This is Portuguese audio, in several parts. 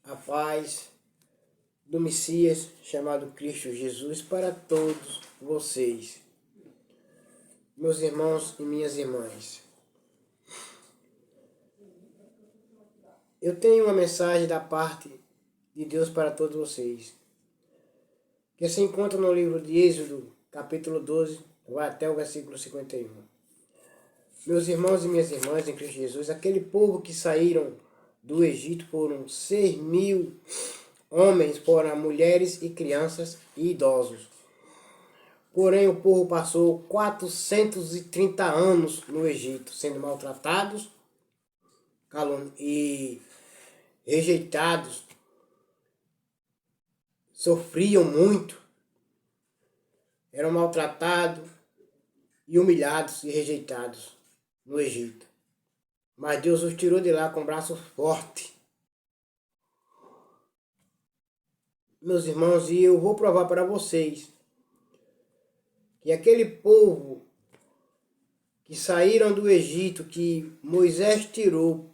A paz do Messias chamado Cristo Jesus para todos vocês, meus irmãos e minhas irmãs. Eu tenho uma mensagem da parte de Deus para todos vocês, que se encontra no livro de Êxodo, capítulo 12, vai até o versículo 51. Meus irmãos e minhas irmãs em Cristo Jesus, aquele povo que saíram do Egito foram 6.000 homens, fora mulheres e crianças e idosos. Porém, o povo passou 430 anos no Egito, sendo maltratados e rejeitados. Sofriam muito, eram maltratados e humilhados e rejeitados no Egito. Mas Deus os tirou de lá com braço forte. Meus irmãos, e eu vou provar para vocês que aquele povo que saíram do Egito, que Moisés tirou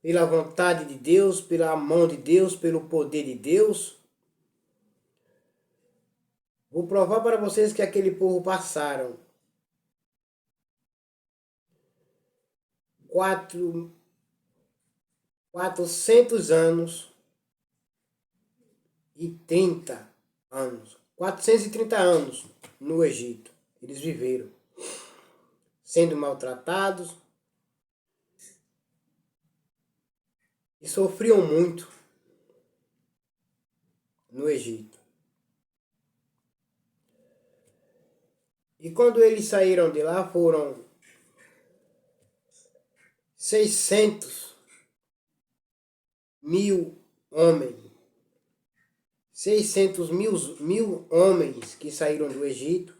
pela vontade de Deus, pela mão de Deus, pelo poder de Deus, vou provar para vocês que aquele povo passaram 400 anos e 30 anos. 430 anos no Egito. Eles viveram sendo maltratados e sofriam muito no Egito. E quando eles saíram de lá, foram 600.000 homens. 600.000 homens que saíram do Egito,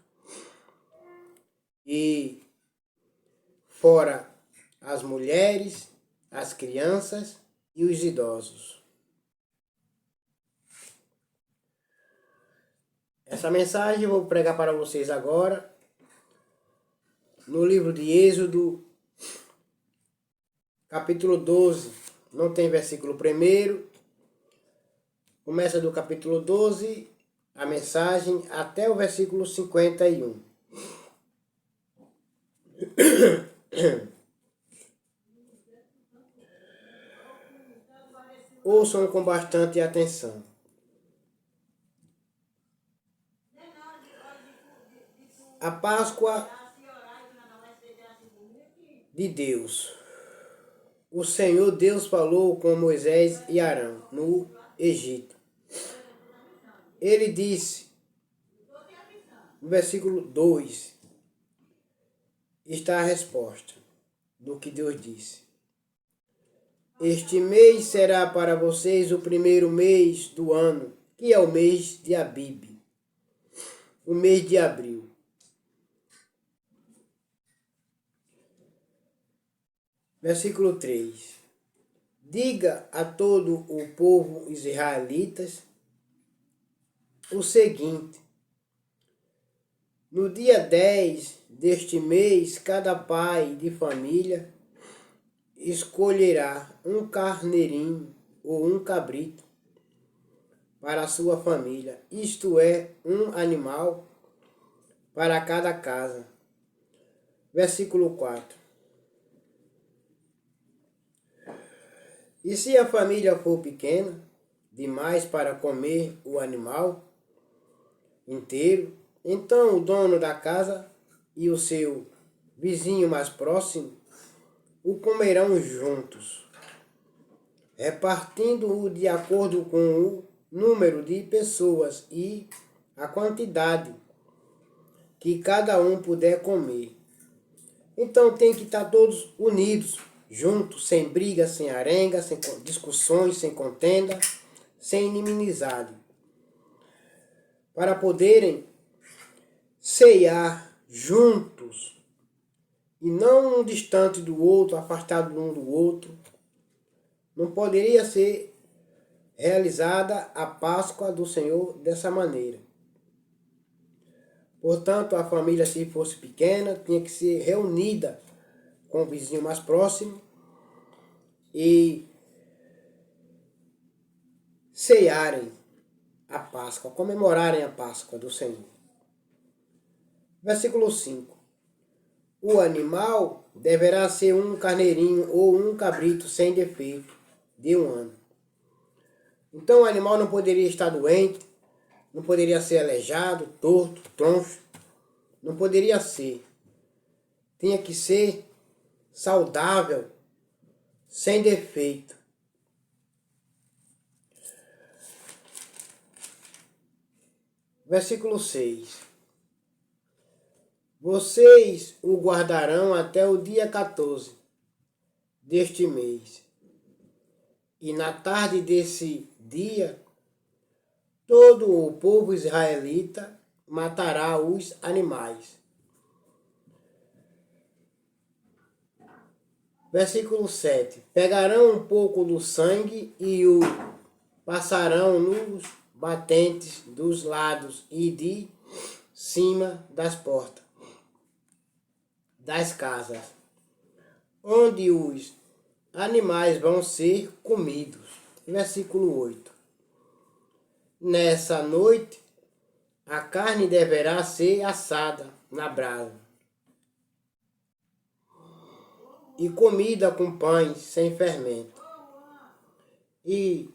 e fora as mulheres, as crianças e os idosos. Essa mensagem eu vou pregar para vocês agora, no livro de Êxodo, capítulo 12, não tem versículo 1, começa do capítulo 12, a mensagem, até o versículo 51. Ouçam com bastante atenção. A Páscoa de Deus. O Senhor Deus falou com Moisés e Arão no Egito. Ele disse, no versículo 2, está a resposta do que Deus disse. Este mês será para vocês o primeiro mês do ano, que é o mês de Abibe, o mês de abril. Versículo 3. Diga a todo o povo israelitas o seguinte: no dia 10 deste mês, cada pai de família escolherá um carneirinho ou um cabrito para a sua família, isto é, um animal para cada casa. Versículo 4. E se a família for pequena demais para comer o animal inteiro, então o dono da casa e o seu vizinho mais próximo o comerão juntos, repartindo-o de acordo com o número de pessoas e a quantidade que cada um puder comer. Então tem que estar todos unidos, juntos, sem briga, sem arenga, sem discussões, sem contenda, sem inimizade, para poderem ceiar juntos, e não um distante do outro, afastado um do outro. Não poderia ser realizada a Páscoa do Senhor dessa maneira. Portanto, a família, se fosse pequena, tinha que ser reunida com o vizinho mais próximo e cearem a Páscoa, comemorarem a Páscoa do Senhor. Versículo 5. O animal deverá ser um carneirinho ou um cabrito sem defeito de 1 ano. Então o animal não poderia estar doente, não poderia ser aleijado, torto, troncho, não poderia ser. Tinha que ser saudável, sem defeito. Versículo 6. Vocês o guardarão até o dia 14 deste mês. E na tarde desse dia, todo o povo israelita matará os animais. Versículo 7. Pegarão um pouco do sangue e o passarão nos batentes dos lados e de cima das portas das casas, onde os animais vão ser comidos. Versículo 8. Nessa noite, a carne deverá ser assada na brasa e comida com pães sem fermento e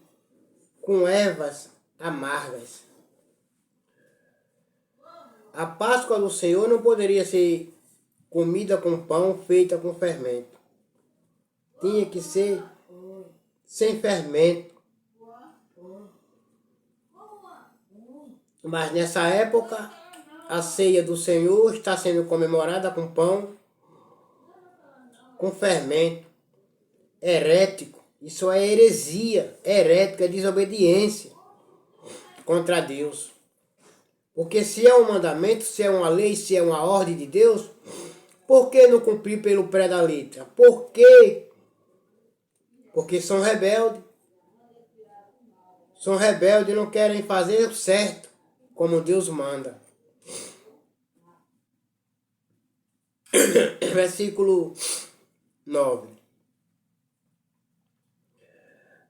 com ervas amargas. A Páscoa do Senhor não poderia ser comida com pão feita com fermento. Tinha que ser sem fermento. Mas nessa época, a ceia do Senhor está sendo comemorada com pão, com fermento, herético. Isso é heresia, herética, desobediência contra Deus. Porque se é um mandamento, se é uma lei, se é uma ordem de Deus, por que não cumprir pelo pé da letra? Por quê? Porque são rebeldes. São rebeldes e não querem fazer o certo, como Deus manda. Versículo 9.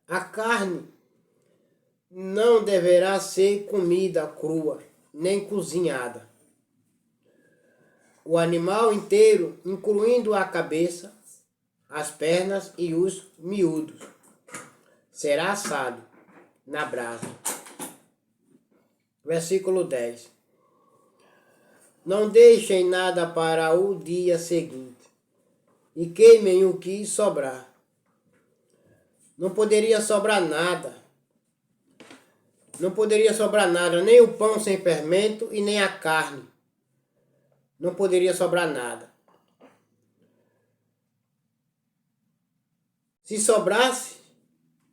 A carne não deverá ser comida crua, nem cozinhada. O animal inteiro, incluindo a cabeça, as pernas e os miúdos, será assado na brasa. Versículo 10. Não deixem nada para o dia seguinte, e queimem o que sobrar. Não poderia sobrar nada. Não poderia sobrar nada, nem o pão sem fermento e nem a carne. Não poderia sobrar nada. Se sobrasse,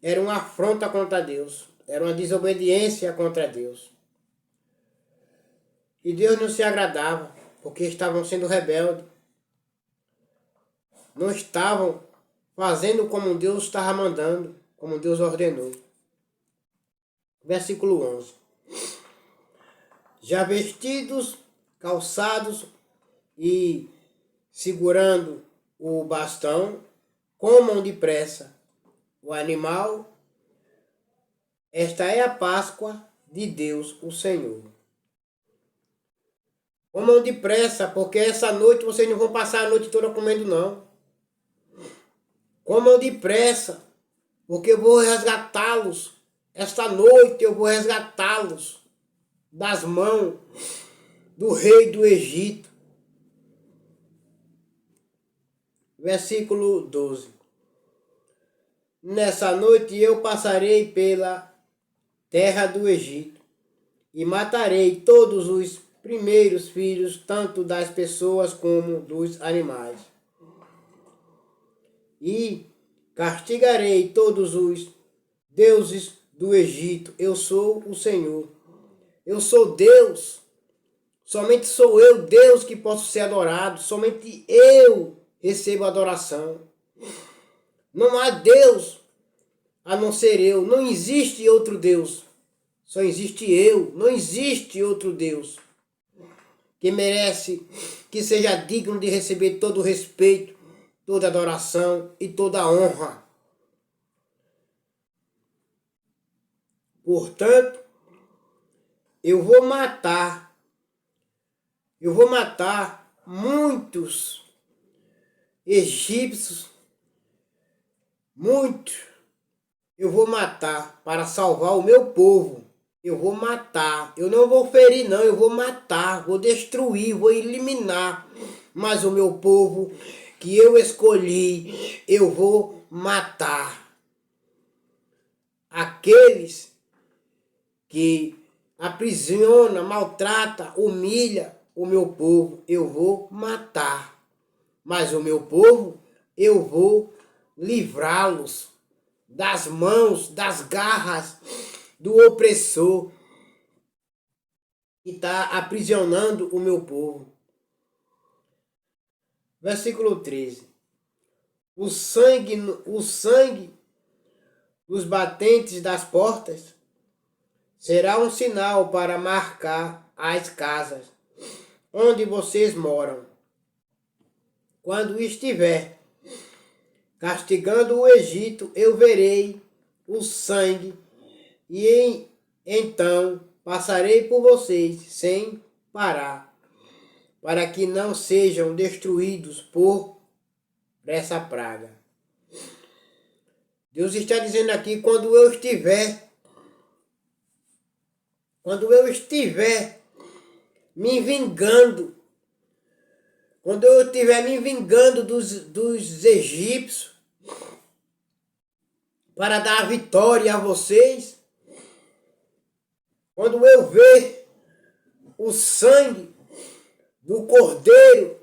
era uma afronta contra Deus. Era uma desobediência contra Deus. E Deus não se agradava, porque estavam sendo rebeldes. Não estavam fazendo como Deus estava mandando, como Deus ordenou. Versículo 11. Já vestidos, calçados e segurando o bastão, comam depressa o animal. Esta é a Páscoa de Deus, o Senhor. Comam depressa, porque essa noite vocês não vão passar a noite toda comendo, não. Comam depressa, porque eu vou resgatá-los. Esta noite eu vou resgatá-los das mãos do rei do Egito. Versículo 12. Nessa noite eu passarei pela terra do Egito e matarei todos os primeiros filhos, tanto das pessoas como dos animais. E castigarei todos os deuses do Egito. Eu sou o Senhor. Eu sou Deus. Somente sou eu, Deus, que posso ser adorado. Somente eu recebo adoração. Não há Deus a não ser eu. Não existe outro Deus. Só existe eu. Não existe outro Deus que merece, que seja digno de receber todo o respeito, toda a adoração e toda a honra. Portanto, eu vou matar muitos egípcios, muitos. Eu vou matar para salvar o meu povo. Eu vou matar. Eu não vou ferir, não. Eu vou matar, vou destruir, vou eliminar. Mas o meu povo que eu escolhi, eu vou matar. Aqueles que aprisiona, maltrata, humilha o meu povo, eu vou matar. Mas o meu povo, eu vou livrá-los das mãos, das garras do opressor que está aprisionando o meu povo. Versículo 13. O sangue dos batentes das portas será um sinal para marcar as casas onde vocês moram. Quando estiver castigando o Egito, eu verei o sangue e então passarei por vocês sem parar, para que não sejam destruídos por essa praga. Deus está dizendo aqui, quando eu estiver me vingando, quando eu estiver me vingando dos egípcios, para dar vitória a vocês, quando eu ver o sangue do cordeiro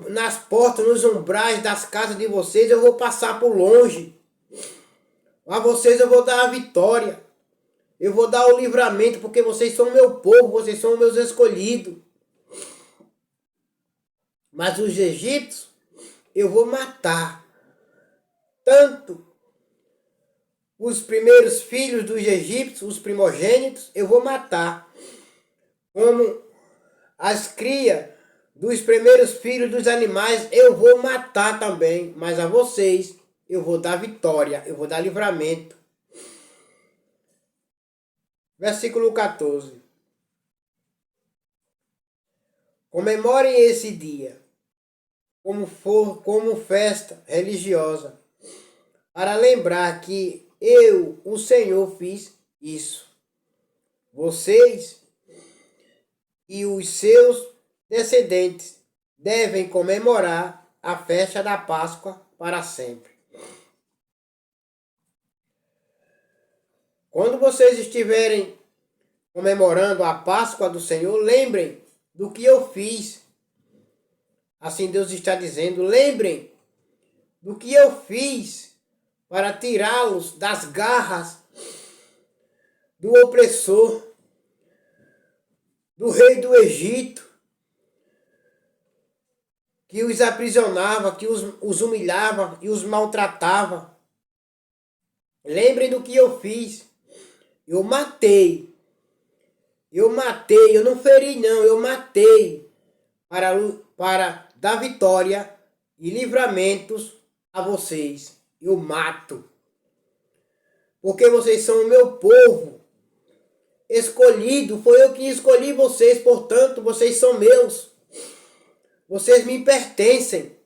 nas portas, nos umbrais das casas de vocês, eu vou passar por longe. A vocês eu vou dar a vitória. Eu vou dar o livramento, porque vocês são meu povo, vocês são meus escolhidos. Mas os egípcios eu vou matar. Tanto os primeiros filhos dos egípcios, os primogênitos, eu vou matar. Como as crias dos primeiros filhos dos animais, eu vou matar também. Mas a vocês eu vou dar vitória, eu vou dar livramento. Versículo 14. Comemorem esse dia como festa religiosa, para lembrar que eu, o Senhor, fiz isso. Vocês e os seus descendentes devem comemorar a festa da Páscoa para sempre. Quando vocês estiverem comemorando a Páscoa do Senhor, lembrem do que eu fiz. Assim Deus está dizendo, lembrem do que eu fiz para tirá-los das garras do opressor, do rei do Egito, que os aprisionava, que os humilhava e os maltratava. Lembrem do que eu fiz. Eu matei, eu não feri não, eu matei para dar vitória e livramentos a vocês. Eu mato, porque vocês são o meu povo escolhido, foi eu que escolhi vocês, portanto vocês são meus, vocês me pertencem.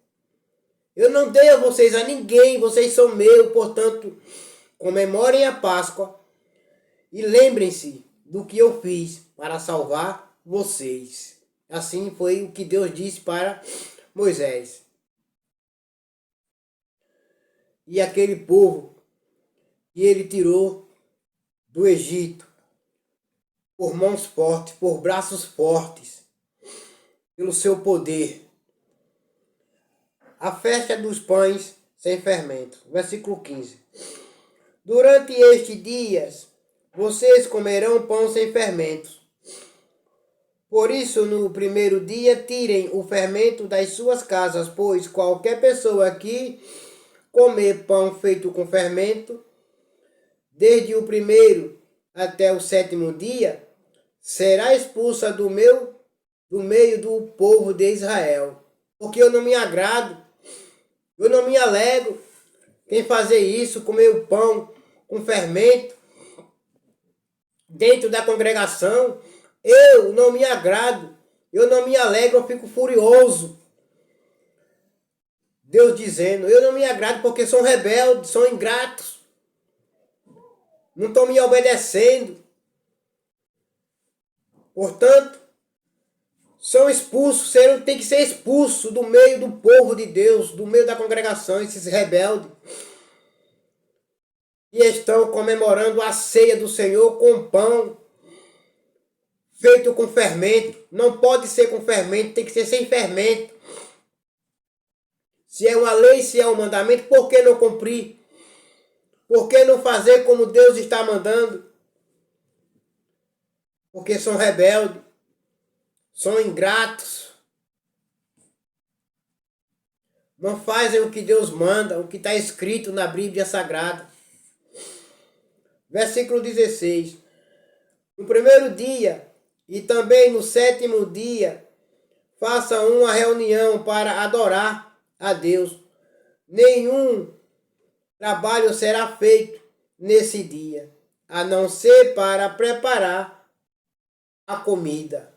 Eu não dei a vocês a ninguém, vocês são meus, portanto comemorem a Páscoa e lembrem-se do que eu fiz para salvar vocês. Assim foi o que Deus disse para Moisés. E aquele povo que ele tirou do Egito, por mãos fortes, por braços fortes, pelo seu poder. A festa dos pães sem fermento. Versículo 15. Durante estes dias, vocês comerão pão sem fermentos. Por isso, no primeiro dia, tirem o fermento das suas casas, pois qualquer pessoa que comer pão feito com fermento, desde o primeiro até o 7º dia, será expulsa do meio do povo de Israel. Porque eu não me agrado, eu não me alegro em fazer isso, comer o pão com fermento dentro da congregação, eu não me agrado, eu não me alegro, eu fico furioso. Deus dizendo, eu não me agrado porque são rebeldes, são ingratos, não estão me obedecendo. Portanto, são expulsos, tem que ser expulso do meio do povo de Deus, do meio da congregação, esses rebeldes. E estão comemorando a ceia do Senhor com pão feito com fermento. Não pode ser com fermento, tem que ser sem fermento. Se é uma lei, se é um mandamento, por que não cumprir? Por que não fazer como Deus está mandando? Porque são rebeldes, são ingratos. Não fazem o que Deus manda, o que está escrito na Bíblia Sagrada. Versículo 16. No primeiro dia e também no sétimo dia, façam uma reunião para adorar a Deus. Nenhum trabalho será feito nesse dia, a não ser para preparar a comida.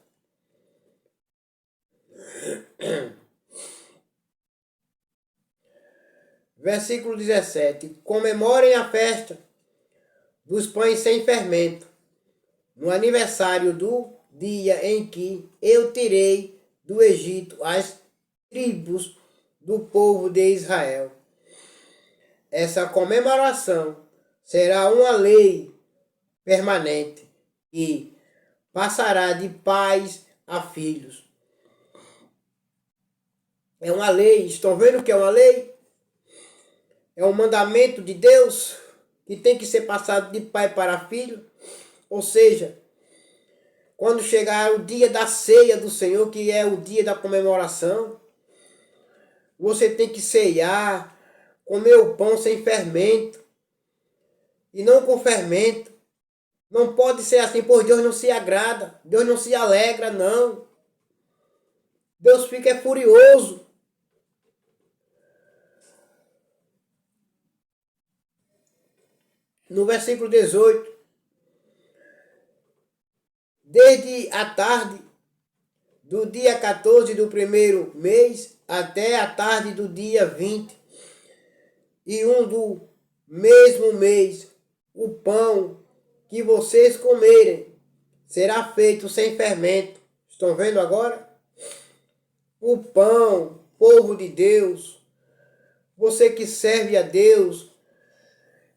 Versículo 17. Comemorem a festa dos pães sem fermento, no aniversário do dia em que eu tirei do Egito as tribos do povo de Israel. Essa comemoração será uma lei permanente e passará de pais a filhos. É uma lei, estão vendo que é uma lei? É um mandamento de Deus que tem que ser passado de pai para filho. Ou seja, quando chegar o dia da ceia do Senhor, que é o dia da comemoração, você tem que ceiar, comer o pão sem fermento e não com fermento. Não pode ser assim, pois Deus não se agrada, Deus não se alegra, não. Deus fica furioso. No versículo 18, desde a tarde do dia 14 do primeiro mês até a tarde do dia 21 do mesmo mês, o pão que vocês comerem será feito sem fermento. Estão vendo agora? O pão, povo de Deus, você que serve a Deus,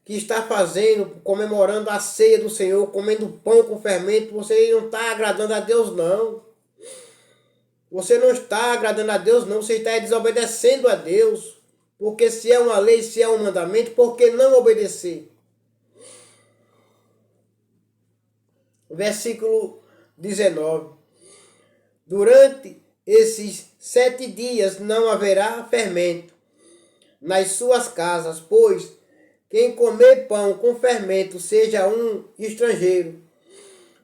que está fazendo, comemorando a ceia do Senhor, comendo pão com fermento, você não está agradando a Deus, não. Você não está agradando a Deus, não. Você está desobedecendo a Deus. Porque se é uma lei, se é um mandamento, por que não obedecer? Versículo 19. Durante esses 7 dias não haverá fermento nas suas casas, pois quem comer pão com fermento, seja um estrangeiro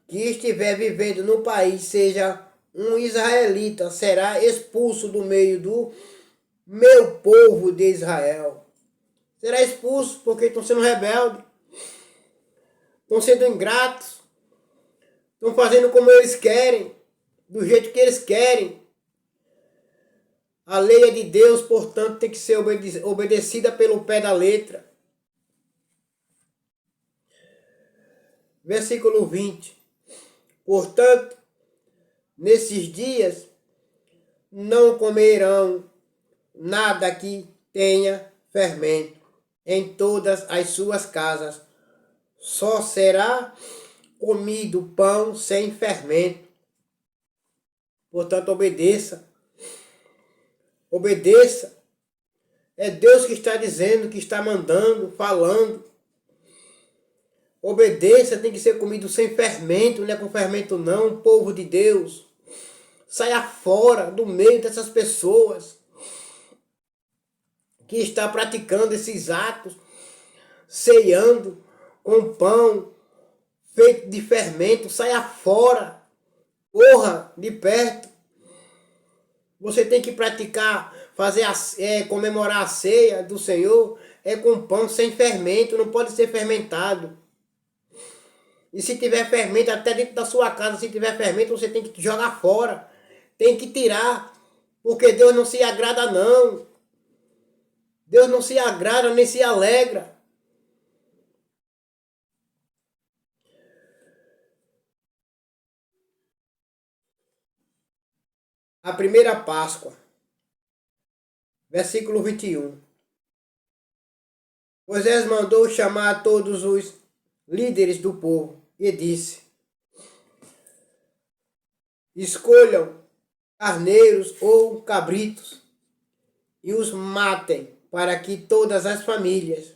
que estiver vivendo no país, seja um israelita, será expulso do meio do meu povo de Israel. Será expulso porque estão sendo rebeldes, estão sendo ingratos, estão fazendo como eles querem, do jeito que eles querem. A lei é de Deus, portanto, tem que ser obedecida pelo pé da letra. Versículo 20. Portanto, nesses dias não comerão nada que tenha fermento em todas as suas casas. Só será comido pão sem fermento. Portanto, obedeça. Obedeça. É Deus que está dizendo, que está mandando, falando. Obedeça, tem que ser comido sem fermento, não é com fermento não, povo de Deus. Saia fora do meio dessas pessoas que está praticando esses atos, ceando com pão feito de fermento. Saia fora, corra de perto. Você tem que praticar, comemorar a ceia do Senhor, é com pão sem fermento, não pode ser fermentado. E se tiver fermento, até dentro da sua casa, se tiver fermento, você tem que jogar fora. Tem que tirar. Porque Deus não se agrada, não. Deus não se agrada nem se alegra. A primeira Páscoa, versículo 21. Moisés mandou chamar todos os líderes do povo e disse: escolham carneiros ou cabritos e os matem para que todas as famílias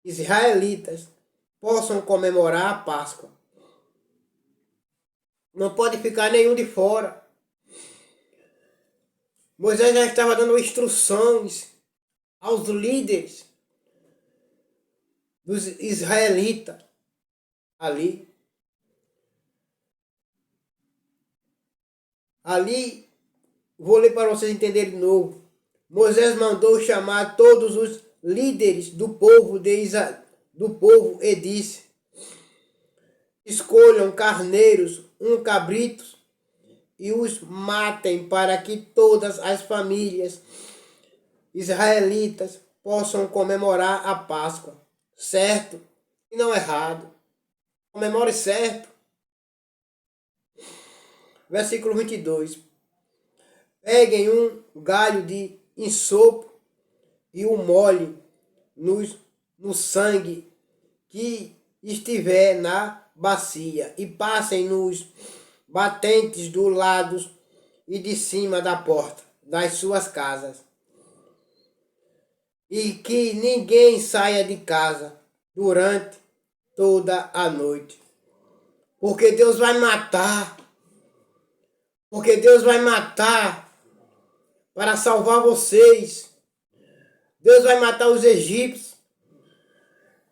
israelitas possam comemorar a Páscoa. Não pode ficar nenhum de fora. Moisés já estava dando instruções aos líderes dos israelitas ali. Ali, vou ler para vocês entenderem de novo. Moisés mandou chamar todos os líderes do povo e disse: escolham carneiros, cabritos e os matem para que todas as famílias israelitas possam comemorar a Páscoa. Certo e não errado. Comemore certo. Versículo 22. Peguem um galho de ensopo e o molhem no sangue que estiver na bacia e passem nos batentes do lado e de cima da porta das suas casas. E que ninguém saia de casa durante toda a noite. Porque Deus vai matar. Porque Deus vai matar para salvar vocês. Deus vai matar os egípcios.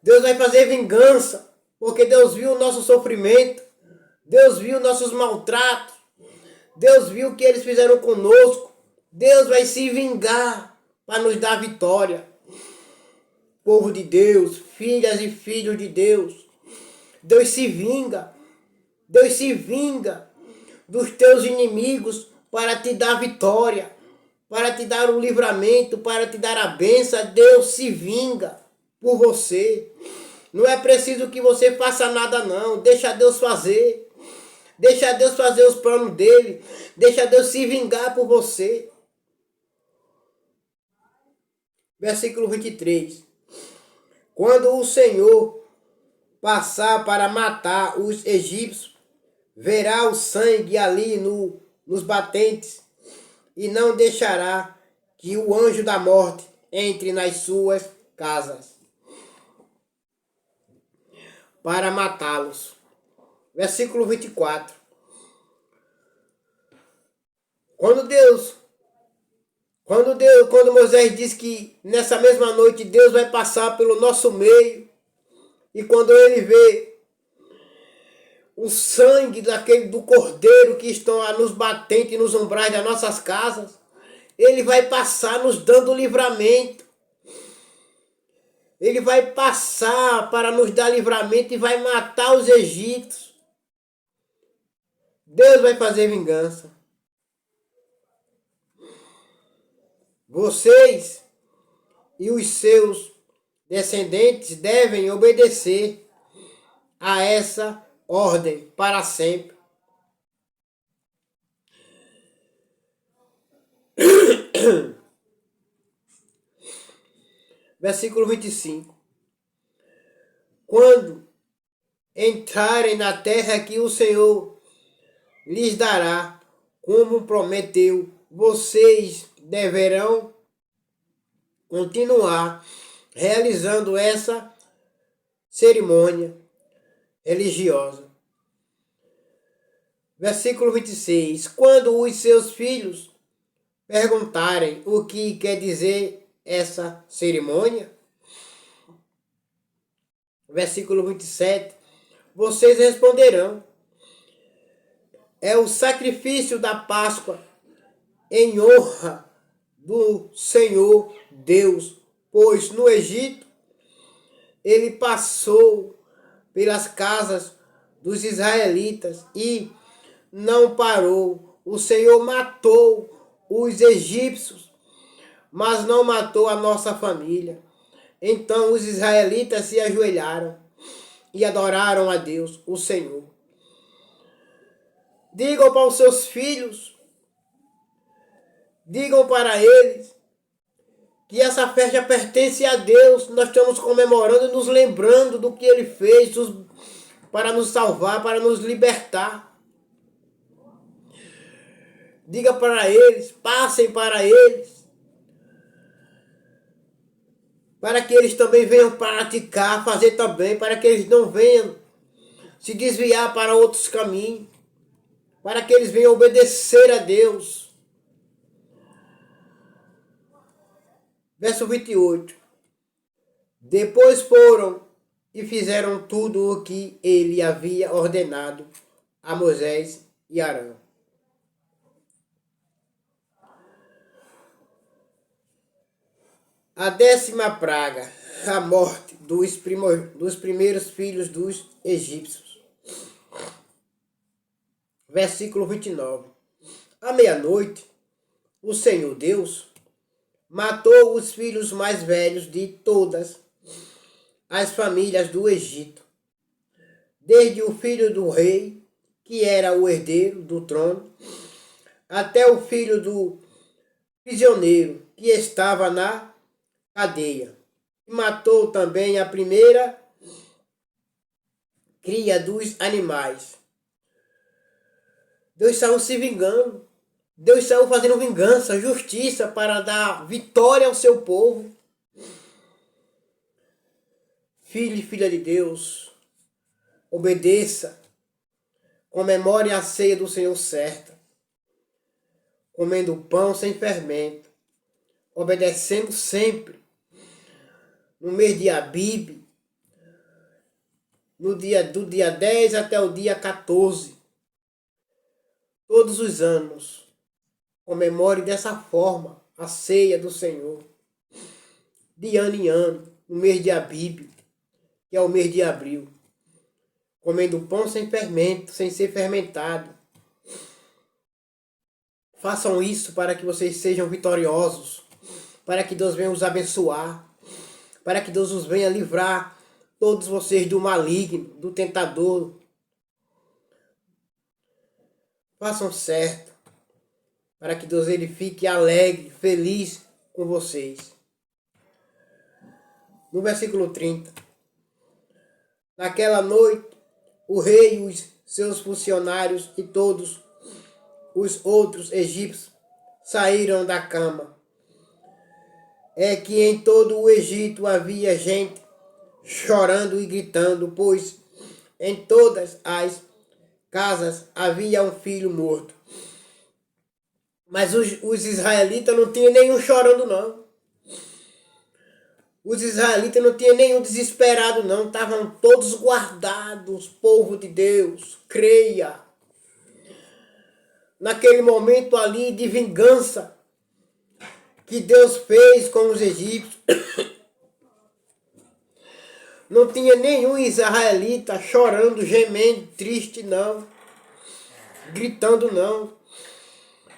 Deus vai fazer vingança. Porque Deus viu o nosso sofrimento. Deus viu nossos maltratos. Deus viu o que eles fizeram conosco. Deus vai se vingar para nos dar vitória. Povo de Deus, filhas e filhos de Deus. Deus se vinga. Deus se vinga dos teus inimigos para te dar vitória, para te dar o livramento, para te dar a bênção. Deus se vinga por você. Não é preciso que você faça nada, não. Deixa Deus fazer. Deixa Deus fazer os planos dele. Deixa Deus se vingar por você. Versículo 23. Quando o Senhor passar para matar os egípcios, verá o sangue ali nos batentes e não deixará que o anjo da morte entre nas suas casas para matá-los. Versículo 24. Quando Moisés diz que nessa mesma noite Deus vai passar pelo nosso meio, e quando ele vê o sangue do cordeiro que estão nos batentes e nos umbrais das nossas casas, ele vai passar nos dando livramento. Ele vai passar para nos dar livramento e vai matar os egípcios. Deus vai fazer vingança. Vocês e os seus descendentes devem obedecer a essa ordem para sempre. Versículo 25. Quando entrarem na terra que o Senhor lhes dará, como prometeu, vocês deverão continuar realizando essa cerimônia religiosa. Versículo 26. Quando os seus filhos perguntarem o que quer dizer essa cerimônia, versículo 27, vocês responderão: é o sacrifício da Páscoa em honra do Senhor Deus pois no Egito ele passou pelas casas dos israelitas e não parou. O Senhor matou os egípcios, mas não matou a nossa família. Então os israelitas se ajoelharam e adoraram a Deus, o Senhor. Digam para os seus filhos, digam para eles que essa festa pertence a Deus. Nós estamos comemorando e nos lembrando do que Ele fez para nos salvar, para nos libertar. Diga para eles, passem para eles, para que eles também venham praticar, fazer também, para que eles não venham se desviar para outros caminhos, para que eles venham obedecer a Deus. Verso 28. Depois foram e fizeram tudo o que ele havia ordenado a Moisés e Arão. A 10ª praga, a morte dos primeiros filhos dos egípcios. Versículo 29. À meia-noite, o Senhor Deus matou os filhos mais velhos de todas as famílias do Egito, desde o filho do rei, que era o herdeiro do trono, até o filho do prisioneiro, que estava na cadeia. E matou também a primeira cria dos animais. Deus saiu se vingando. Deus saiu fazendo vingança, justiça, para dar vitória ao seu povo. Filho e filha de Deus, obedeça, comemore a ceia do Senhor certa, comendo pão sem fermento, obedecendo sempre. No mês de Abib, do dia 10 até o dia 14, todos os anos, comemore dessa forma a ceia do Senhor, de ano em ano, no mês de Abib, que é o mês de abril, comendo pão sem fermento, sem ser fermentado. Façam isso para que vocês sejam vitoriosos, para que Deus venha os abençoar, para que Deus os venha livrar, todos vocês, do maligno, do tentador. Façam certo, para que Deus ele fique alegre, feliz com vocês. No versículo 30. Naquela noite, o rei e os seus funcionários e todos os outros egípcios saíram da cama. É que em todo o Egito havia gente chorando e gritando, pois em todas as casas havia um filho morto. Mas os israelitas não tinham nenhum chorando, não. Os israelitas não tinham nenhum desesperado, não. Estavam todos guardados, povo de Deus. Creia. Naquele momento ali de vingança que Deus fez com os egípcios, não tinha nenhum israelita chorando, gemendo, triste, não. Gritando, não.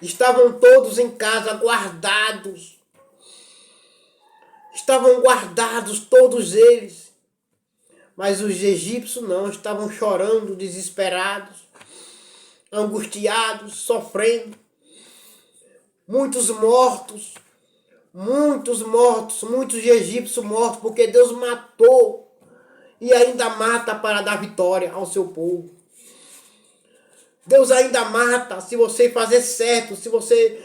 Estavam todos em casa, guardados. Estavam guardados todos eles. Mas os egípcios não, estavam chorando, desesperados, angustiados, sofrendo. Muitos mortos, muitos egípcios mortos, porque Deus matou e ainda mata para dar vitória ao seu povo. Deus ainda mata se você fazer certo, se você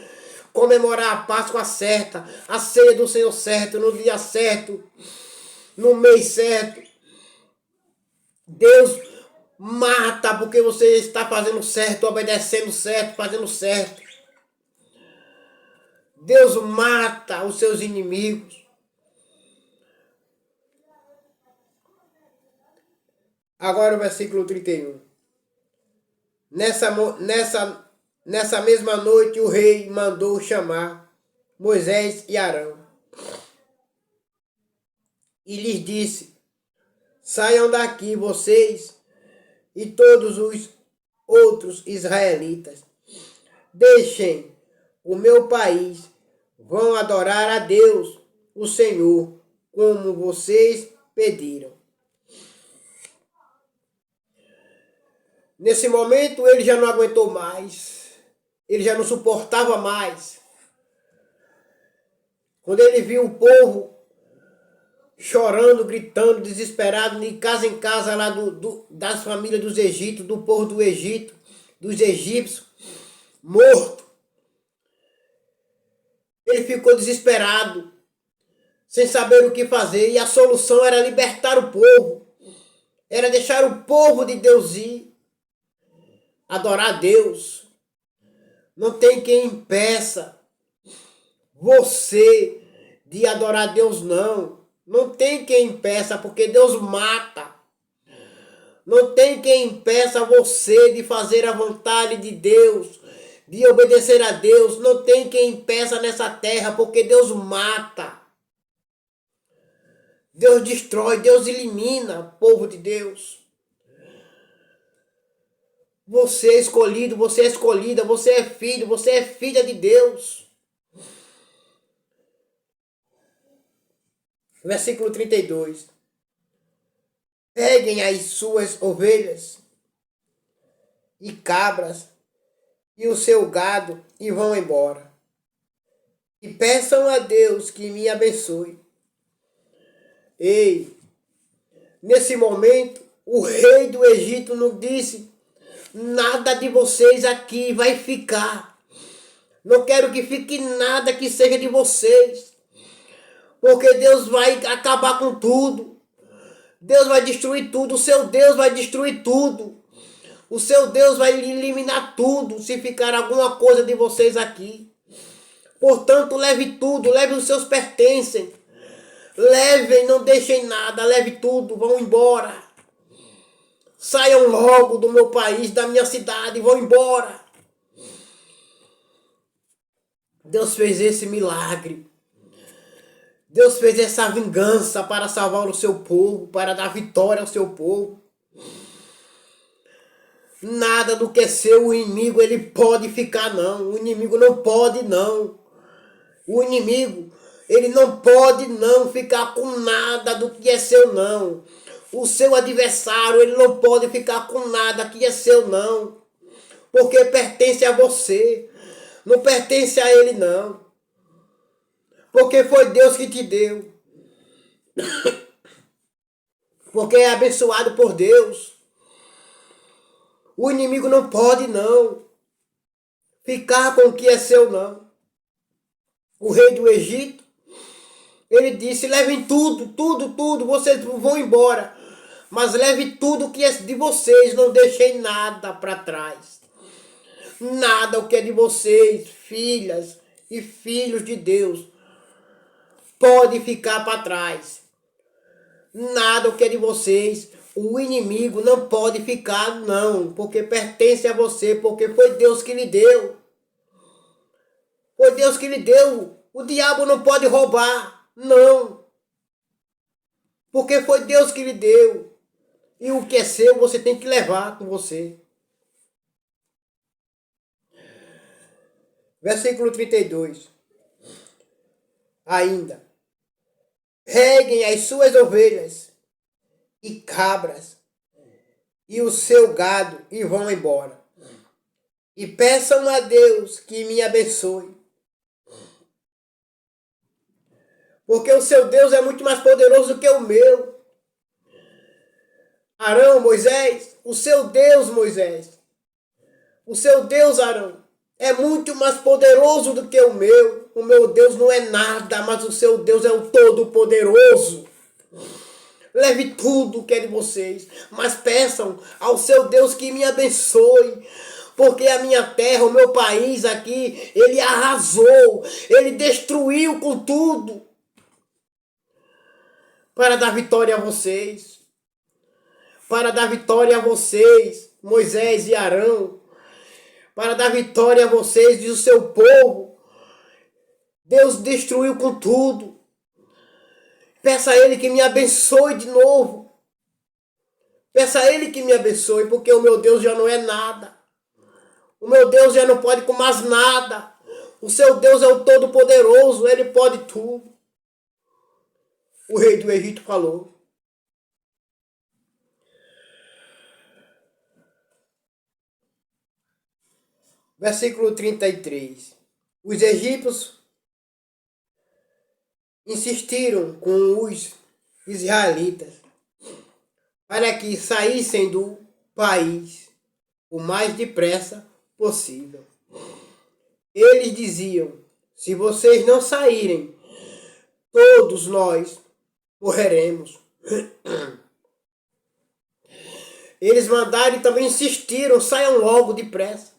comemorar a Páscoa certa, a ceia do Senhor certo, no dia certo, no mês certo. Deus mata porque você está fazendo certo, obedecendo certo, fazendo certo. Deus mata os seus inimigos. Agora o versículo 31. Nessa mesma noite o rei mandou chamar Moisés e Arão. e lhes disse: saiam daqui vocês e todos os outros israelitas. Deixem o meu país, vão adorar a Deus, o Senhor, como vocês pediram. Nesse momento ele já não aguentou mais, ele já não suportava mais. Quando ele viu o povo chorando, gritando, desesperado, de casa em casa lá das famílias dos egípcios, do povo do Egito, dos egípcios, morto. Ele ficou desesperado, sem saber o que fazer, e a solução era libertar o povo, era deixar o povo de Deus ir, adorar a Deus. Não tem quem impeça você de adorar a Deus, não. Não tem quem impeça, porque Deus mata. Não tem quem impeça você de fazer a vontade de Deus, de obedecer a Deus. Não tem quem impeça nessa terra, porque Deus mata. Deus destrói, Deus elimina o povo de Deus. Você é escolhido, você é escolhida, você é filho, você é filha de Deus. Versículo 32. Peguem as suas ovelhas e cabras e o seu gado e vão embora. E peçam a Deus que me abençoe. Ei, nesse momento, o rei do Egito nos disse: nada de vocês aqui vai ficar. Não quero que fique nada que seja de vocês. Porque Deus vai acabar com tudo. Deus vai destruir tudo. O seu Deus vai destruir tudo. O seu Deus vai eliminar tudo se ficar alguma coisa de vocês aqui. Portanto, leve tudo. Leve os seus pertences. Levem, não deixem nada. Leve tudo. Vão embora. Saiam logo do meu país, da minha cidade. Vão embora. Deus fez esse milagre. Deus fez essa vingança para salvar o seu povo, para dar vitória ao seu povo. Nada do que é seu, o inimigo, ele pode ficar, não. O inimigo não pode, não. O inimigo, ele não pode, não, ficar com nada do que é seu, não. O seu adversário, ele não pode ficar com nada que é seu, não. Porque pertence a você. Não pertence a ele, não. Porque foi Deus que te deu. Porque é abençoado por Deus. O inimigo não pode, não, ficar com o que é seu, não. O rei do Egito, ele disse: levem tudo, tudo, tudo, vocês vão embora. Mas leve tudo que é de vocês, não deixem nada para trás. Nada o que é de vocês, filhas e filhos de Deus, pode ficar para trás. Nada o que é de vocês, o inimigo não pode ficar, não, porque pertence a você, porque foi Deus que lhe deu. Foi Deus que lhe deu. O diabo não pode roubar, não. Porque foi Deus que lhe deu. E o que é seu, você tem que levar com você. Versículo 32. Ainda. Reguem as suas ovelhas e cabras e o seu gado e vão embora. E peçam a Deus que me abençoe. Porque o seu Deus é muito mais poderoso do que o meu. Arão, Moisés, o seu Deus, Moisés, o seu Deus, Arão, é muito mais poderoso do que o meu. O meu Deus não é nada, mas o seu Deus é o Todo-Poderoso. Leve tudo que é de vocês, mas peçam ao seu Deus que me abençoe. Porque a minha terra, o meu país aqui, ele arrasou, ele destruiu com tudo. Para dar vitória a vocês. Para dar vitória a vocês, Moisés e Arão. Para dar vitória a vocês e o seu povo. Deus destruiu com tudo. Peça a Ele que me abençoe de novo. Peça a Ele que me abençoe, porque o meu Deus já não é nada. O meu Deus já não pode com mais nada. O seu Deus é o Todo-Poderoso, Ele pode tudo. O rei do Egito falou. Versículo 33. Os egípcios insistiram com os israelitas para que saíssem do país o mais depressa possível. Eles diziam: se vocês não saírem, todos nós morreremos. Eles mandaram e também insistiram: saiam logo depressa.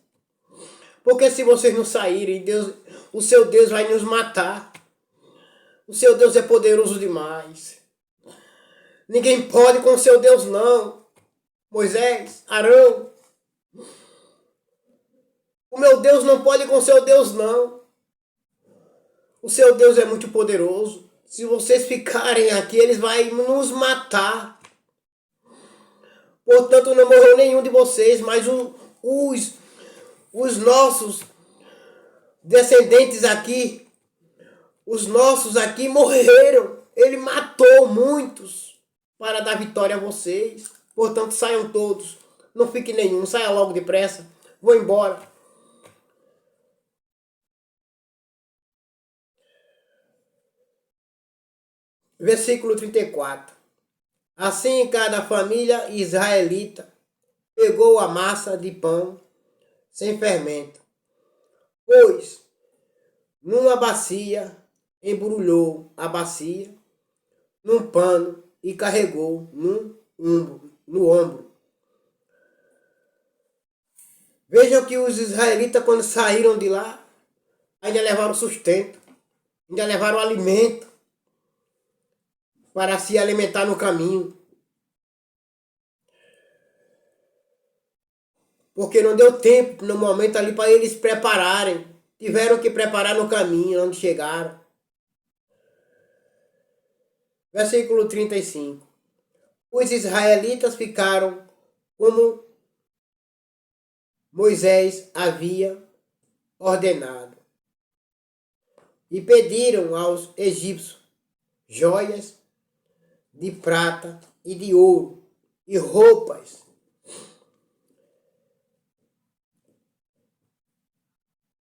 Porque se vocês não saírem, Deus, o seu Deus vai nos matar. O seu Deus é poderoso demais. Ninguém pode com o seu Deus, não. Moisés, Arão. O meu Deus não pode com o seu Deus, não. O seu Deus é muito poderoso. Se vocês ficarem aqui, eles vão nos matar. Portanto, não morreu nenhum de vocês, mas os nossos descendentes aqui, os nossos aqui morreram. Ele matou muitos para dar vitória a vocês. Portanto, saiam todos. Não fique nenhum. Saia logo depressa. Vou embora. Versículo 34. Assim cada família israelita pegou a massa de pão sem fermento, pois numa bacia embrulhou a bacia num pano e carregou no ombro. Vejam que os israelitas, quando saíram de lá, ainda levaram sustento, ainda levaram alimento para se alimentar no caminho. Porque não deu tempo no momento ali para eles prepararem. Tiveram que preparar no caminho onde chegaram. Versículo 35. Os israelitas ficaram como Moisés havia ordenado e pediram aos egípcios joias de prata e de ouro e roupas.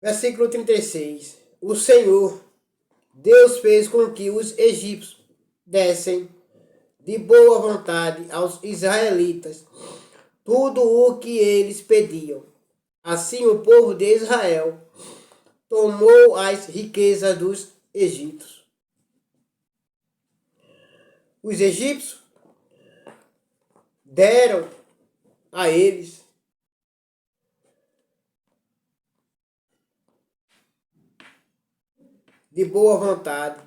Versículo 36. O Senhor, Deus, fez com que os egípcios dessem de boa vontade aos israelitas tudo o que eles pediam. Assim o povo de Israel tomou as riquezas dos egípcios. Os egípcios deram a eles de boa vontade.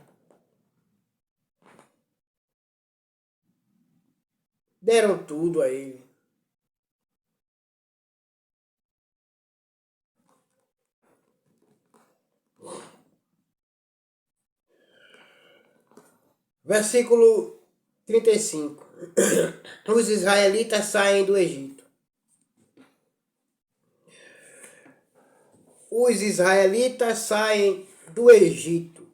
Deram tudo a ele. Versículo 35. Os israelitas saem do Egito. Os israelitas saem do Egito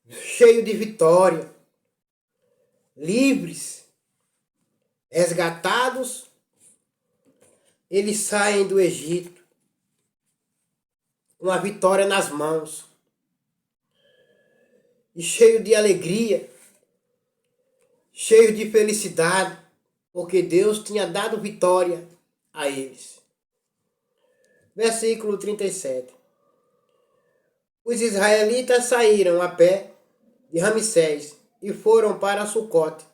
cheio de vitória, livres, resgatados. Eles saem do Egito com a vitória nas mãos e cheio de alegria, cheio de felicidade, porque Deus tinha dado vitória a eles. Versículo 37. Os israelitas saíram a pé de Ramsés e foram para Sucote.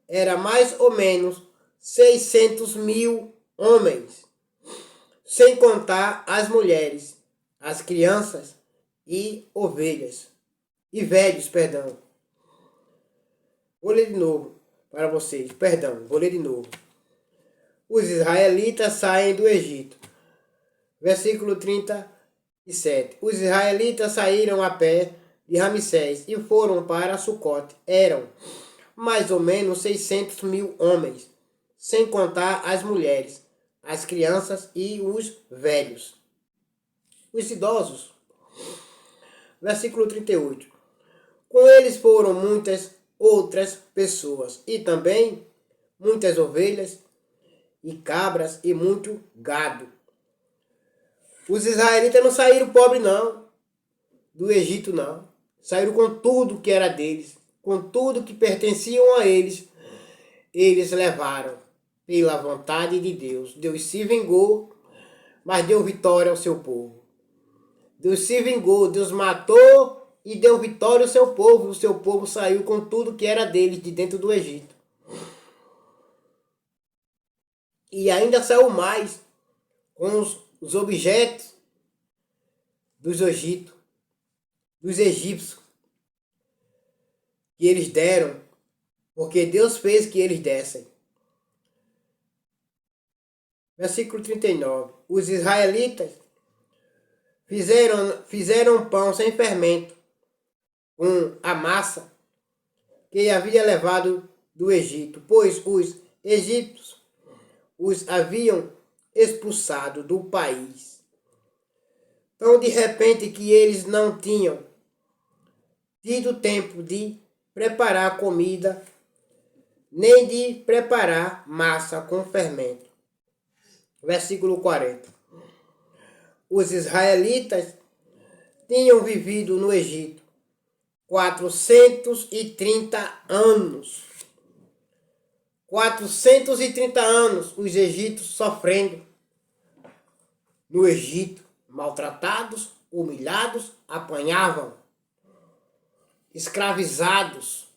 Era mais ou menos 600.000 homens, sem contar as mulheres, as crianças e ovelhas. E velhos, perdão. Vou ler de novo para vocês. Perdão, vou ler de novo. Os israelitas saem do Egito. Versículo 37. Os israelitas saíram a pé de Ramsés e foram para Sucote. Eram mais ou menos 600.000 homens, sem contar as mulheres, as crianças e os velhos. Os idosos. Versículo 38. Com eles foram muitas outras pessoas, e também muitas ovelhas e cabras e muito gado. Os israelitas não saíram pobres não, do Egito não. Saíram com tudo que era deles, com tudo que pertenciam a eles. Eles levaram pela vontade de Deus. Deus se vingou, mas deu vitória ao seu povo. Deus se vingou, Deus matou e deu vitória ao seu povo. O seu povo saiu com tudo que era deles de dentro do Egito. E ainda saiu mais com os objetos dos Egito, dos egípcios, que eles deram, porque Deus fez que eles dessem. Versículo 39. Os israelitas fizeram pão sem fermento, com a massa que havia levado do Egito, pois os egípcios os haviam expulsado do país. Então, de repente, que eles não tinham tido tempo de preparar comida, nem de preparar massa com fermento. Versículo 40. Os israelitas tinham vivido no Egito 430 anos. 430 anos os egípcios sofrendo no Egito, maltratados, humilhados, apanhavam, escravizados.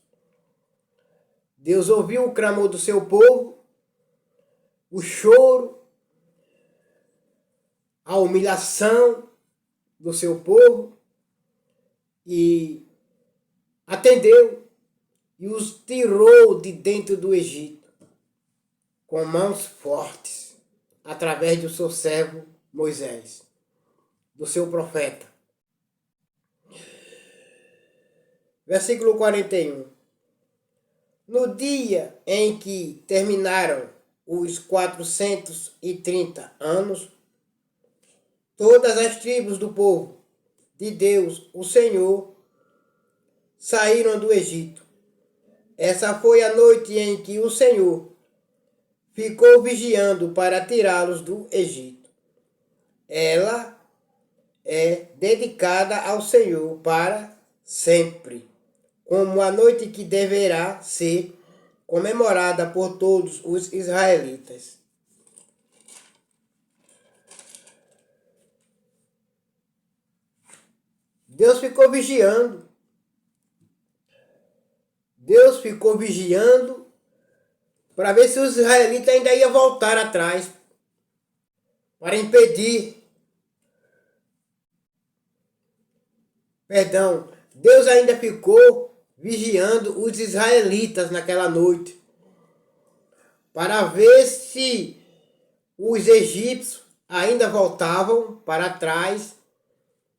Deus ouviu o clamor do seu povo, o choro, a humilhação do seu povo e atendeu e os tirou de dentro do Egito com mãos fortes, através do seu servo Moisés, do seu profeta. Versículo 41. No dia em que terminaram os 430 anos, todas as tribos do povo de Deus, o Senhor, saíram do Egito. Essa foi a noite em que o Senhor ficou vigiando para tirá-los do Egito. Ela é dedicada ao Senhor para sempre, como a noite que deverá ser comemorada por todos os israelitas. Deus ficou vigiando. Deus ficou vigiando para ver se os israelitas ainda iam voltar atrás, para impedir. Deus ainda ficou vigiando os israelitas naquela noite, para ver se os egípcios ainda voltavam para trás,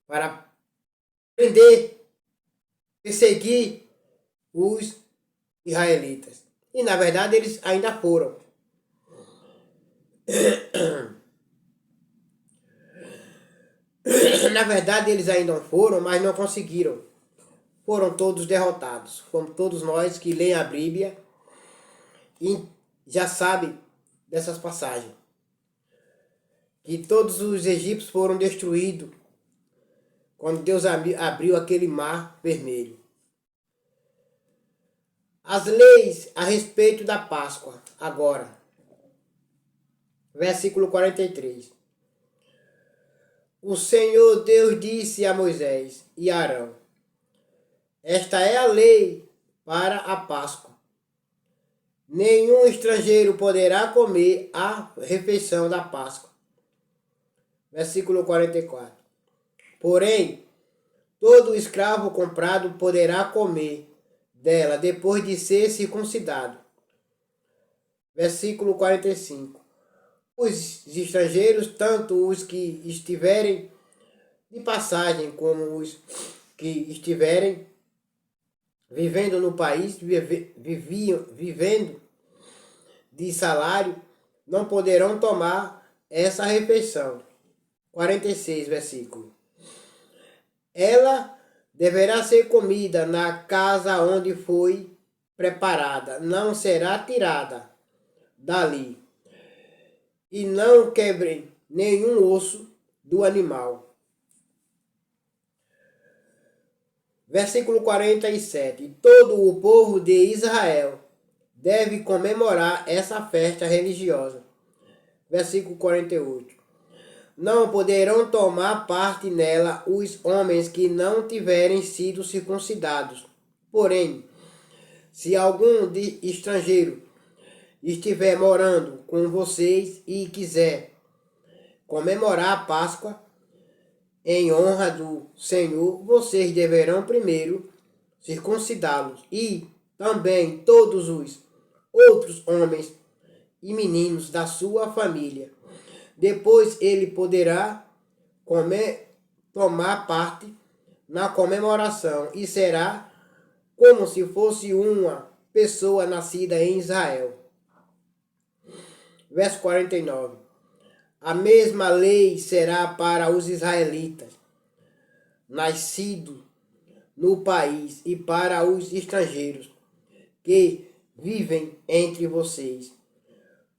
para prender, perseguir os israelitas. E na verdade eles ainda foram. Na verdade eles ainda foram, mas não conseguiram. Foram todos derrotados. Como todos nós que leem a Bíblia e já sabem dessas passagens. Que todos os egípcios foram destruídos quando Deus abriu aquele mar vermelho. As leis a respeito da Páscoa, agora. Versículo 43. O Senhor Deus disse a Moisés e Arão: esta é a lei para a Páscoa. Nenhum estrangeiro poderá comer a refeição da Páscoa. Versículo 44. Porém, todo escravo comprado poderá comer dela depois de ser circuncidado. Versículo 45. Os estrangeiros, tanto os que estiverem de passagem como os que estiverem vivendo no país, vivendo de salário, não poderão tomar essa refeição. 46, versículo. Ela deverá ser comida na casa onde foi preparada, não será tirada dali, e não quebrem nenhum osso do animal. Versículo 47. Todo o povo de Israel deve comemorar essa festa religiosa. Versículo 48. Não poderão tomar parte nela os homens que não tiverem sido circuncidados. Porém, se algum estrangeiro estiver morando com vocês e quiser comemorar a Páscoa em honra do Senhor, vocês deverão primeiro circuncidá-los, e também todos os outros homens e meninos da sua família. Depois ele poderá tomar parte na comemoração e será como se fosse uma pessoa nascida em Israel. Verso 49. A mesma lei será para os israelitas, nascidos no país, e para os estrangeiros que vivem entre vocês.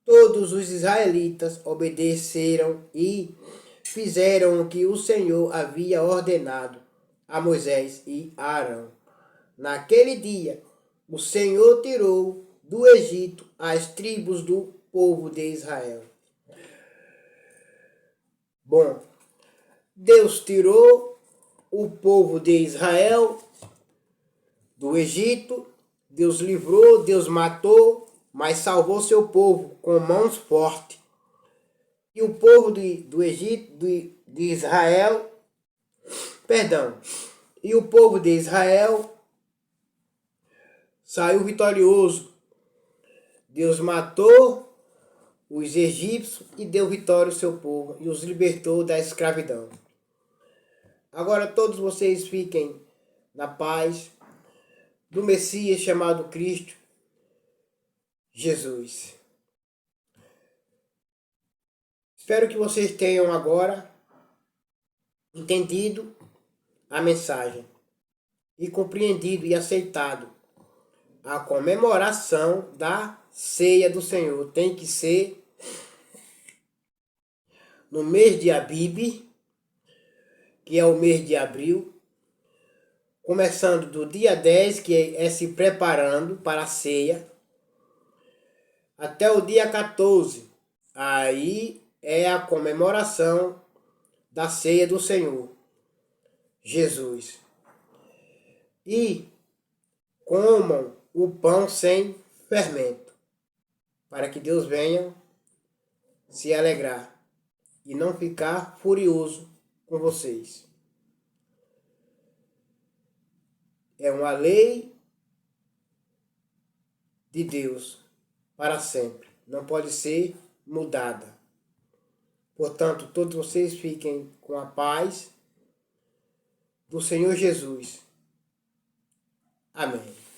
Todos os israelitas obedeceram e fizeram o que o Senhor havia ordenado a Moisés e a Arão. Naquele dia, o Senhor tirou do Egito as tribos do povo de Israel. Bom, Deus tirou o povo de Israel do Egito, Deus livrou, Deus matou, mas salvou seu povo com mãos fortes. E o povo do Egito, de Israel, e o povo de Israel saiu vitorioso. Deus matou os egípcios e deu vitória ao seu povo e os libertou da escravidão. Agora todos vocês fiquem na paz do Messias chamado Cristo Jesus. Espero que vocês tenham agora entendido a mensagem e compreendido e aceitado a comemoração da ceia do Senhor. Tem que ser no mês de Abib, que é o mês de abril, começando do dia 10, que é se preparando para a ceia, até o dia 14. Aí é a comemoração da ceia do Senhor Jesus. E comam o pão sem fermento, para que Deus venha se alegrar e não ficar furioso com vocês. É uma lei de Deus para sempre. Não pode ser mudada. Portanto, todos vocês fiquem com a paz do Senhor Jesus. Amém.